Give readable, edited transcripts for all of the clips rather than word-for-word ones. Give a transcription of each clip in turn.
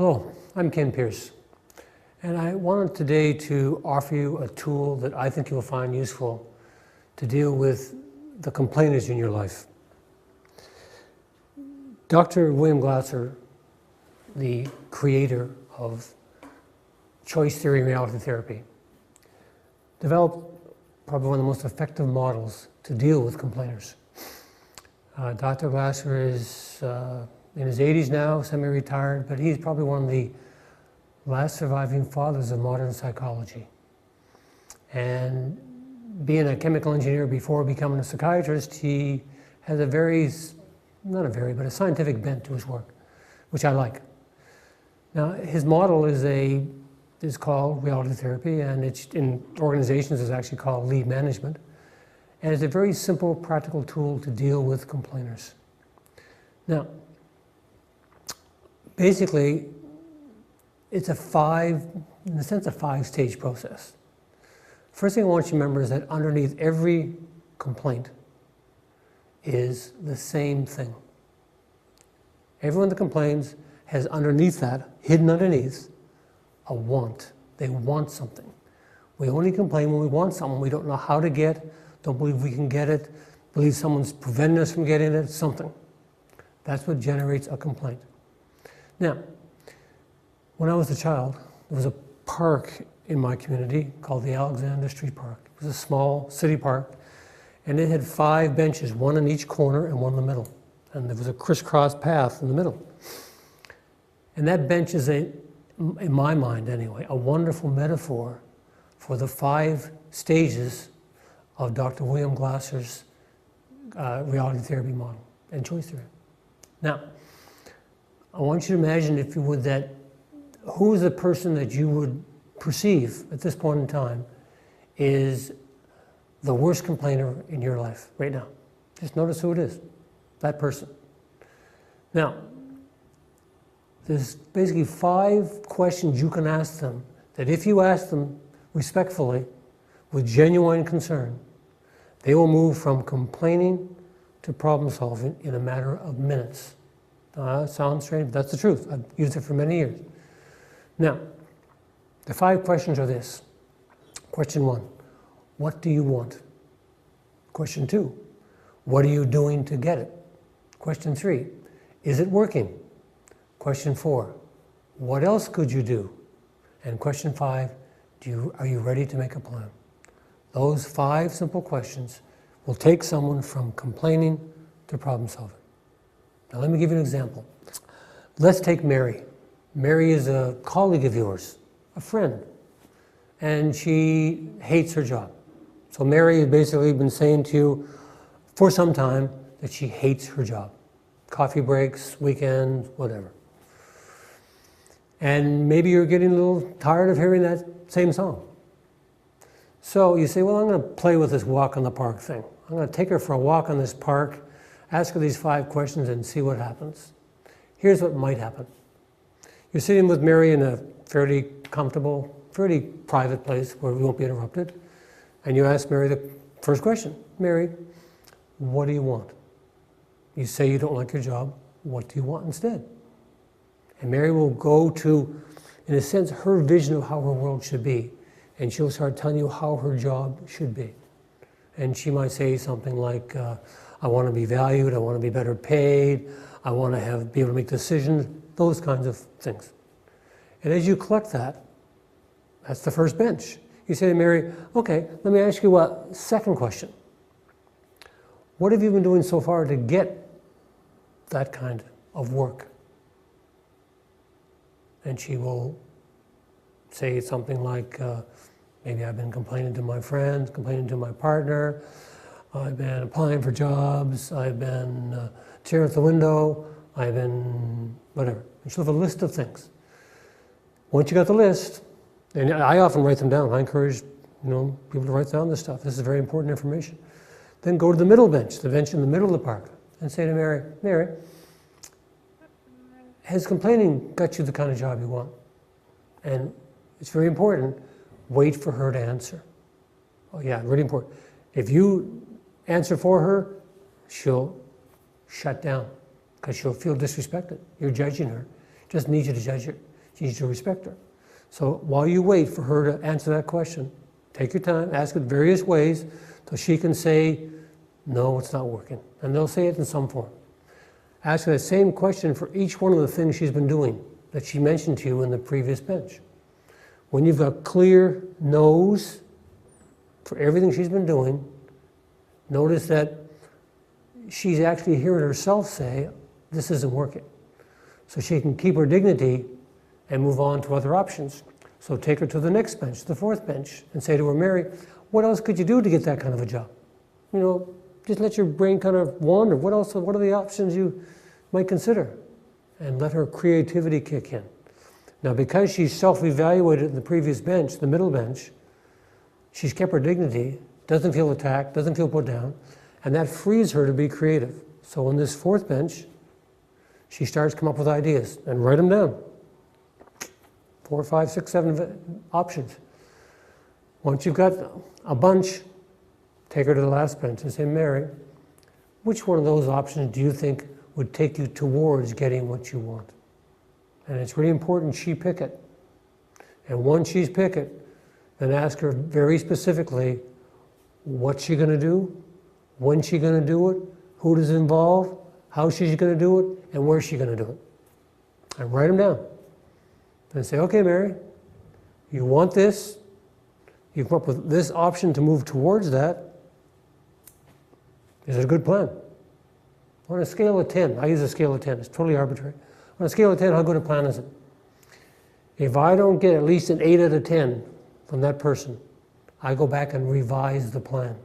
Hello, I'm Ken Pierce, and I wanted today to offer you a tool that I think you'll find useful to deal with the complainers in your life. Dr. William Glasser, the creator of choice theory and reality therapy, developed probably one of the most effective models to deal with complainers. Dr. Glasser is in his 80s now, semi-retired, but he's probably one of the last surviving fathers of modern psychology. And being a chemical engineer before becoming a psychiatrist, he has a scientific bent to his work, which I like. Now, his model is called reality therapy, and it's in organizations is actually called lead management. And it's a very simple, practical tool to deal with complainers. Now, basically, it's a five-stage process. First thing I want you to remember is that underneath every complaint is the same thing. Everyone that complains has underneath that, hidden underneath, a want. They want something. We only complain when we want something we don't know how to get, don't believe we can get it, believe someone's preventing us from getting it, something. That's what generates a complaint. Now, when I was a child, there was a park in my community called the Alexander Street Park. It was a small city park, and it had 5 benches, one in each corner and one in the middle. And there was a crisscross path in the middle. And that bench is, in my mind anyway, a wonderful metaphor for the 5 stages of Dr. William Glasser's reality therapy model and choice theory. Now, I want you to imagine, if you would, that who is the person that you would perceive at this point in time is the worst complainer in your life right now. Just notice who it is, that person. Now, there's basically 5 questions you can ask them that if you ask them respectfully, with genuine concern, they will move from complaining to problem solving in a matter of minutes. Sounds strange, but that's the truth. I've used it for many years. Now, the 5 questions are this. Question 1, what do you want? Question 2, what are you doing to get it? Question 3, is it working? Question 4, what else could you do? And question 5, are you ready to make a plan? Those 5 simple questions will take someone from complaining to problem solving. Now let me give you an example. Let's take Mary. Mary is a colleague of yours, a friend, and she hates her job. So Mary has basically been saying to you for some time that she hates her job. Coffee breaks, weekends, whatever. And maybe you're getting a little tired of hearing that same song. So you say, well, I'm going to play with this walk in the park thing. I'm going to take her for a walk in this park, ask her these 5 questions and see what happens. Here's what might happen. You're sitting with Mary in a fairly comfortable, fairly private place where we won't be interrupted. And you ask Mary the first question. Mary, what do you want? You say you don't like your job. What do you want instead? And Mary will go to, in a sense, her vision of how her world should be. And she'll start telling you how her job should be. And she might say something like, I want to be valued, I want to be better paid, I want to be able to make decisions, those kinds of things. And as you collect that, that's the first bench. You say to Mary, okay, let me ask you a second question. What have you been doing so far to get that kind of work? And she will say something like, maybe I've been complaining to my friends, complaining to my partner, I've been applying for jobs, I've been staring at the window, I've been whatever. And she'll have a list of things. Once you got the list, and I often write them down. I encourage people to write down this stuff. This is very important information. Then go to the middle bench, the bench in the middle of the park, and say to Mary, Mary, has complaining got you the kind of job you want? And it's very important, wait for her to answer. Oh yeah, really important. If you answer for her, she'll shut down because she'll feel disrespected. You're judging her. Just need you to judge her. You need to respect her. So while you wait for her to answer that question, take your time, ask it various ways so she can say, no, it's not working. And they'll say it in some form. Ask her the same question for each one of the things she's been doing that she mentioned to you in the previous bench. When you've got clear no's for everything she's been doing, notice that she's actually hearing herself say, this isn't working. So she can keep her dignity and move on to other options. So take her to the next bench, the fourth bench, and say to her, Mary, what else could you do to get that kind of a job? You know, just let your brain kind of wander. What else? What are the options you might consider? And let her creativity kick in. Now, because she's self-evaluated in the previous bench, the middle bench, she's kept her dignity, doesn't feel attacked, doesn't feel put down, and that frees her to be creative. So on this fourth bench, she starts to come up with ideas and write them down. 4, 5, 6, 7 options. Once you've got a bunch, take her to the last bench and say, Mary, which one of those options do you think would take you towards getting what you want? And it's really important she pick it. And once she's picked it, then ask her very specifically what's she going to do, when's she going to do it, who does it involve, how she's going to do it, and where's she going to do it. And write them down. And say, okay, Mary, you want this, you've come up with this option to move towards that. Is it a good plan? On a scale of 10, I use a scale of 10, it's totally arbitrary. On a scale of 10, how good a plan is it? If I don't get at least an 8 out of 10 from that person, I go back and revise the plan.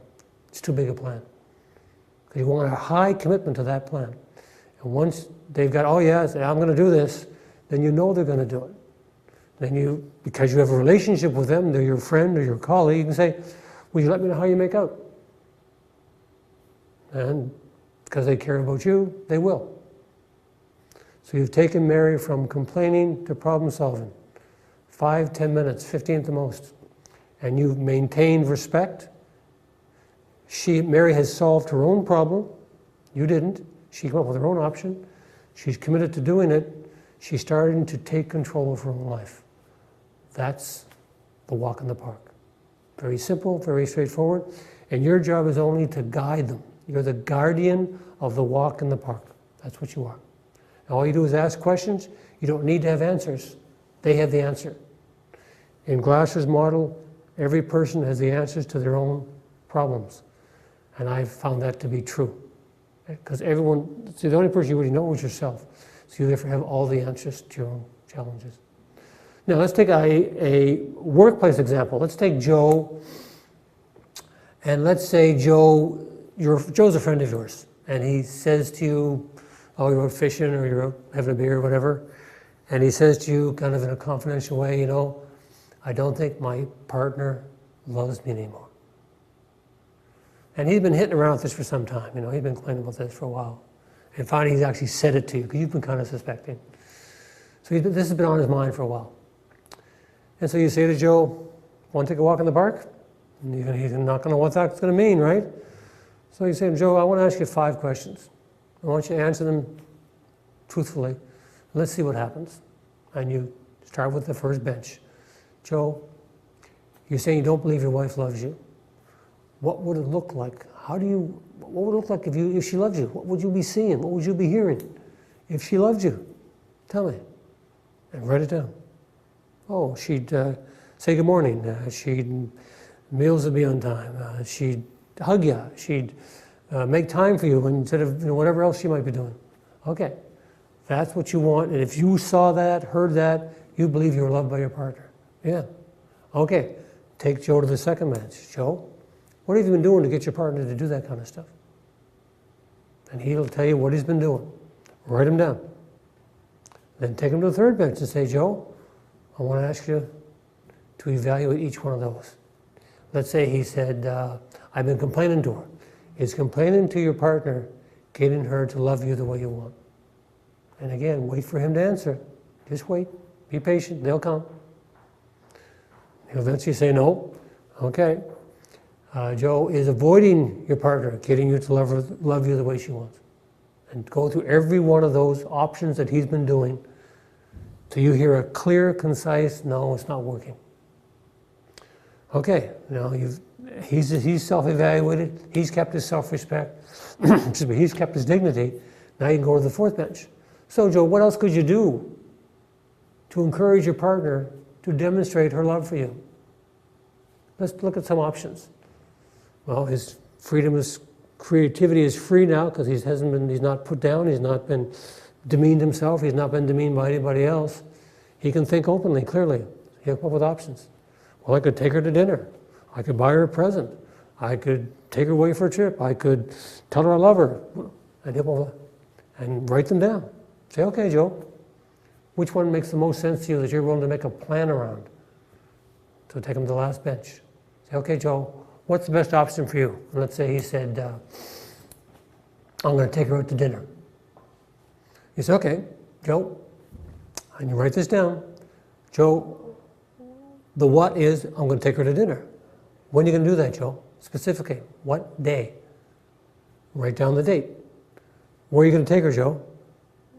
It's too big a plan. Because you want a high commitment to that plan. And once they've got, oh yeah, I'm going to do this, then you know they're going to do it. Then you, because you have a relationship with them, they're your friend or your colleague, you can say, will you let me know how you make out? And because they care about you, they will. So you've taken Mary from complaining to problem solving. 5, 10 minutes, 15 at the most. And you've maintained respect. Mary has solved her own problem. You didn't. She came up with her own option. She's committed to doing it. She's starting to take control of her own life. That's the walk in the park. Very simple, very straightforward. And your job is only to guide them. You're the guardian of the walk in the park. That's what you are. And all you do is ask questions. You don't need to have answers. They have the answer. In Glasser's model, every person has the answers to their own problems. And I've found that to be true. Because everyone, see, the only person you really know is yourself. So you therefore have all the answers to your own challenges. Now let's take a workplace example. Let's take Joe. And let's say Joe's a friend of yours. And he says to you, oh, you're out fishing or you're out having a beer or whatever. And he says to you kind of in a confidential way, you know, I don't think my partner loves me anymore. And he's been hitting around with this for some time. You know, he's been complaining about this for a while. And finally he's actually said it to you because you've been kind of suspecting. So this has been on his mind for a while. And so you say to Joe, want to take a walk in the park? And he's not going to know what that's going to mean, right? So you say to Joe, I want to ask you 5 questions. I want you to answer them truthfully. Let's see what happens. And you start with the first bench. Joe, you're saying you don't believe your wife loves you. What would it look like? What would it look like if she loved you? What would you be seeing? What would you be hearing if she loved you? Tell me. And write it down. Oh, she'd say good morning. Meals would be on time. She'd hug you. She'd make time for you instead of whatever else she might be doing. Okay, that's what you want. And if you saw that, heard that, you believe you were loved by your partner. Yeah. Okay, take Joe to the second bench. Joe, what have you been doing to get your partner to do that kind of stuff? And he'll tell you what he's been doing. Write him down. Then take him to the third bench and say, Joe, I want to ask you to evaluate each one of those. Let's say he said, I've been complaining to her. Is complaining to your partner getting her to love you the way you want? And again, wait for him to answer. Just wait. Be patient. They'll come. He'll eventually say no. Okay. Joe, is avoiding your partner getting you to love you the way she wants? And go through every one of those options that he's been doing till you hear a clear, concise, no, it's not working. Okay, now he's self-evaluated, he's kept his self-respect, excuse me, he's kept his dignity. Now you can go to the fourth bench. So Joe, what else could you do to encourage your partner to demonstrate her love for you? Let's look at some options. Well, his creativity is free now because he's not put down, he's not been demeaned himself, he's not been demeaned by anybody else. He can think openly, clearly. He'll come up with options. Well, I could take her to dinner. I could buy her a present. I could take her away for a trip. I could tell her I love her. And write them down. Say, okay, Joe, which one makes the most sense to you that you're willing to make a plan around? So take him to the last bench. Say, okay, Joe, what's the best option for you? And let's say he said, I'm going to take her out to dinner. You say, okay, Joe, and you write this down. Joe, the what is, I'm going to take her to dinner. When are you going to do that, Joe? Specifically, what day? Write down the date. Where are you going to take her, Joe?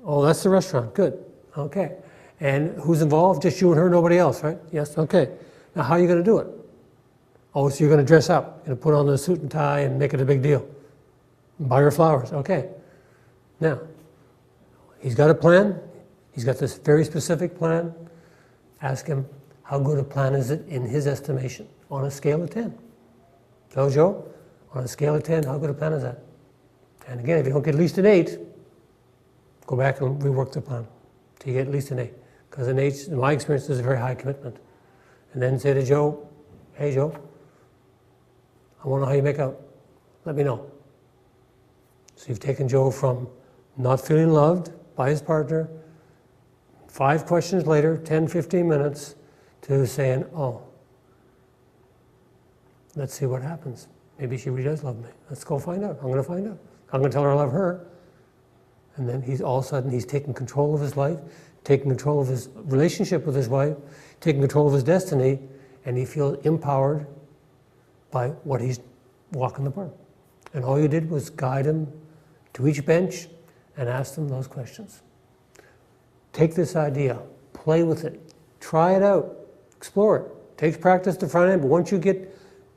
Oh, that's the restaurant. Good. Okay. And who's involved? Just you and her, nobody else, right? Yes, okay. Now, how are you going to do it? Oh, so you're going to dress up. You're going to put on a suit and tie and make it a big deal. Buy her flowers. Okay. Now, he's got a plan. He's got this very specific plan. Ask him, how good a plan is it in his estimation on a scale of 10? So, Joe, on a scale of 10, how good a plan is that? And again, if you don't get at least an 8, go back and rework the plan till you get at least an 8. Because an 8, in my experience, is a very high commitment. And then say to Joe, hey Joe, I want to know how you make out. Let me know. So you've taken Joe from not feeling loved by his partner, 5 questions later, 10, 15 minutes, to saying, oh, let's see what happens. Maybe she really does love me. Let's go find out. I'm going to find out. I'm going to tell her I love her. And then all of a sudden he's taking control of his life, taking control of his relationship with his wife, taking control of his destiny, and he feels empowered by what he's walking the park. And all you did was guide him to each bench and ask them those questions. Take this idea, play with it, try it out, explore it. Takes practice to front end, but once you get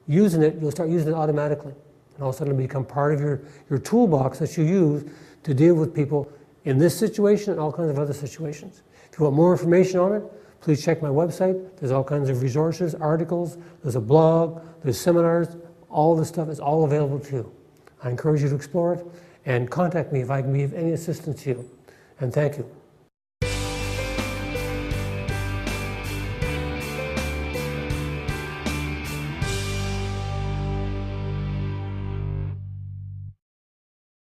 using it, you'll start using it automatically. And all of a sudden it'll become part of your toolbox that you use to deal with people in this situation and all kinds of other situations. If you want more information on it, please check my website. There's all kinds of resources, articles, there's a blog, there's seminars, all this stuff is all available to you. I encourage you to explore it and contact me if I can be of any assistance to you. And thank you.